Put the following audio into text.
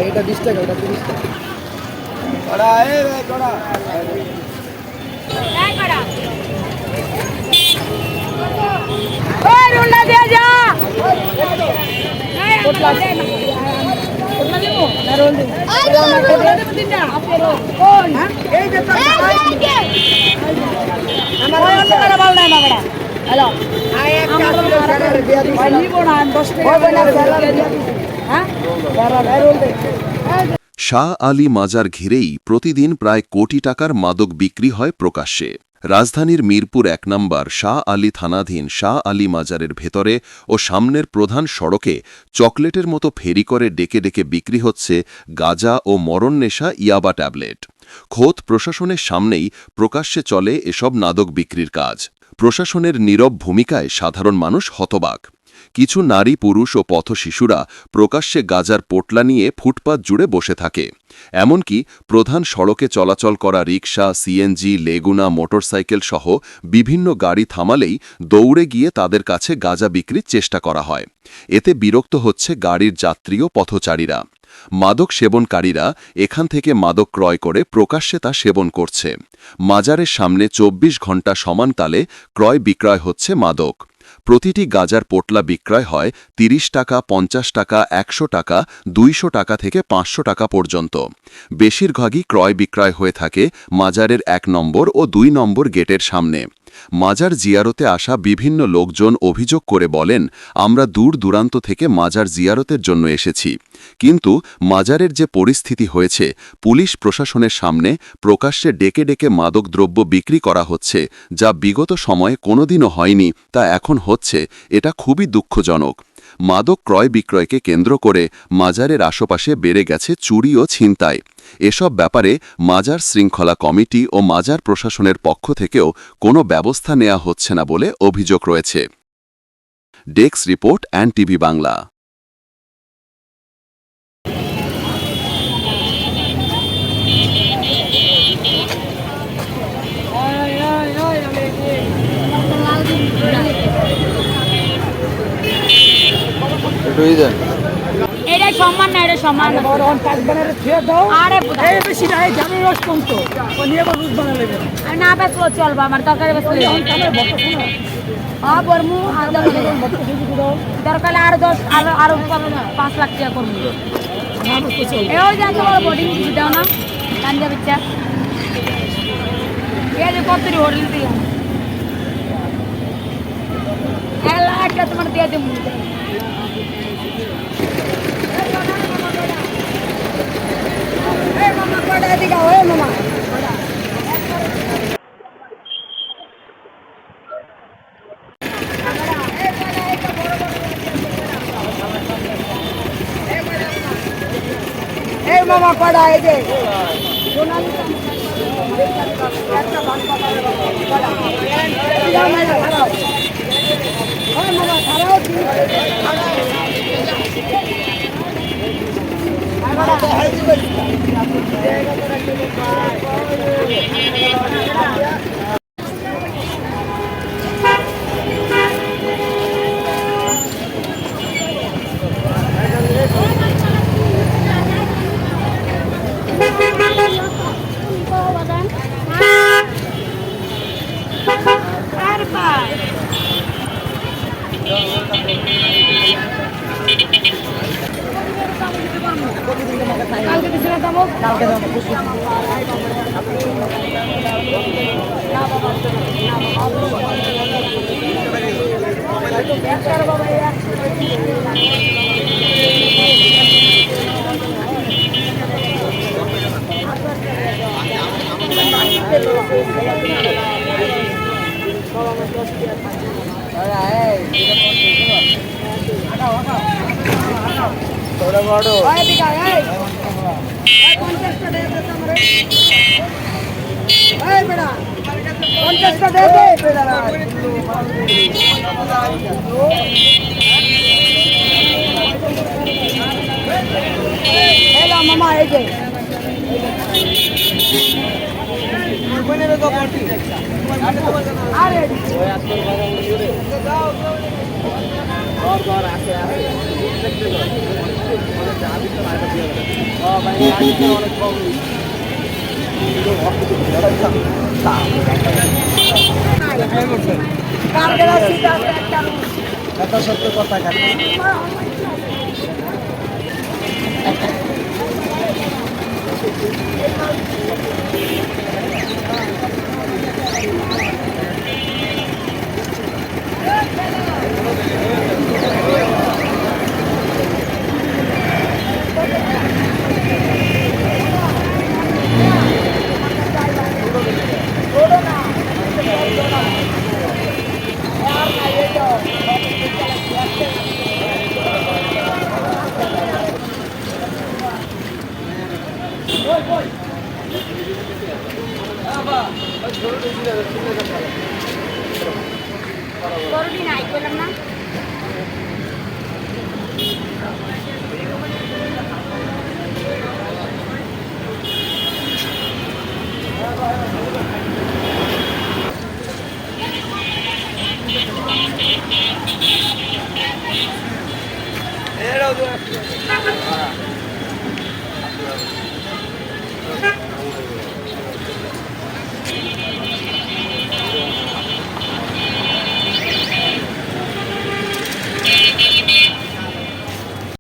এটা 20 টাকা, এটা 30 টাকা। কড়া এই ভাই কড়া। এই কড়া। ওই রুন্ডা দিয়ে যা। এই পোটলা দে না। পোটলা দেবো না রোল দেবো? পোটলা দেবো তিনটা। কোন? এই যে তো। আমার ওই অন্য করে বল না মাগড়া। হ্যালো। আমার নিব না 10 টাকা। হবে না স্যালারি দিয়ে দিছি। হ্যাঁ? স্যালারি রোল দে। শাহ আলী মাজার ঘিরেই প্রতিদিন প্রায় কোটি টাকার মাদক বিক্রি হয় প্রকাশ্যে। রাজধানীর মিরপুর ১ নম্বর শাহ আলী থানাধীন শাহ আলী মাজারের ভেতরে ও সামনের প্রধান সড়কে চকলেটের মতো ফেরি করে ডেকে ডেকে বিক্রি হচ্ছে গাঁজা ও মরণ নেশা ইয়াবা ট্যাবলেট। খোদ প্রশাসনের সামনেই প্রকাশ্যে চলে এসব মাদক বিক্রির কাজ। প্রশাসনের নীরব ভূমিকায় সাধারণ মানুষ হতবাক। কিছু নারী পুরুষ ও পথশিশুরা প্রকাশ্যে গাঁজার পোটলা নিয়ে ফুটপাত জুড়ে বসে থাকে। এমনকি প্রধান সড়কে চলাচল করা রিকশা, সিএনজি, লেগুনা, মোটরসাইকেল সহ বিভিন্ন গাড়ি থামালেই দৌড়ে গিয়ে তাদের কাছে গাঁজা বিক্রির চেষ্টা করা হয়। এতে বিরক্ত হচ্ছে গাড়ির যাত্রী ও পথচারীরা। মাদক সেবনকারীরা এখান থেকে মাদক ক্রয় করে প্রকাশ্যে তা সেবন করছে। মাজারের সামনে ২৪ ঘণ্টা সমান তালে ক্রয় বিক্রয় হচ্ছে মাদক। প্রতিটি গাঁজার পোটলা বিক্রয় হয় ৩০ টাকা, ৫০ টাকা, ১০০ টাকা, ২০০ টাকা থেকে ৫০০ টাকা পর্যন্ত। বেশিরভাগই ক্রয় বিক্রয় হয়ে থাকে মাজারের ১ নম্বর ও ২ নম্বর গেটের সামনে। মাজার জিয়ারতে আসা বিভিন্ন লোকজন অভিযোগ করে বলেন, আমরা দূর দূরান্ত থেকে মাজার জিয়ারতের জন্য এসেছি, কিন্তু মাজারের যে পরিস্থিতি হয়েছে, পুলিশ প্রশাসনের সামনে প্রকাশ্যে ডেকে ডেকে মাদকদ্রব্য বিক্রি করা হচ্ছে, যা বিগত সময়ে কোনোদিনও হয়নি, তা এখন হচ্ছে, এটা খুবই দুঃখজনক। মাদক ক্রয় বিক্রয়কে কেন্দ্র করে মাজারের আশেপাশে বেড়ে গেছে চুরি ও ছিনতাই। এসব ব্যাপারে মাজার শৃঙ্খলা কমিটি ও মাজার প্রশাসনের পক্ষ থেকেও কোনো ব্যবস্থা নেওয়া হচ্ছে না বলে অভিযোগ রয়েছে। Desk report NTV Bangla. এটা সম্মান না, এটা সম্মান না। আরে বেশি না, জানুর রস কম তো না বেসলো চলবো, আমার তরকারি বেসলে বর্মু দরকার আরো 10 আরো 5 লাখ টাকা করবো। এও জানতো বোর্ডিং দাও না কাঞ্জা বিচ্ছা এই যে কত হোটেল দিয়ে 1 লাখ টাকা তোমার দিয়ে দেবো। মামা কড়া এই যে কালকে দিছিল দাম কালকে দাম थोड़ा बड़ो ओए दिखा ए 50 का दे दे हमरे ए बेटा 50 का दे दे बेटा ए ला मामा ए जे कोने में को पार्टी अरे ओए आजकल बाबा मुझे और आके কথা সত্য কথা খালি করবি নাই বললাম না এরাও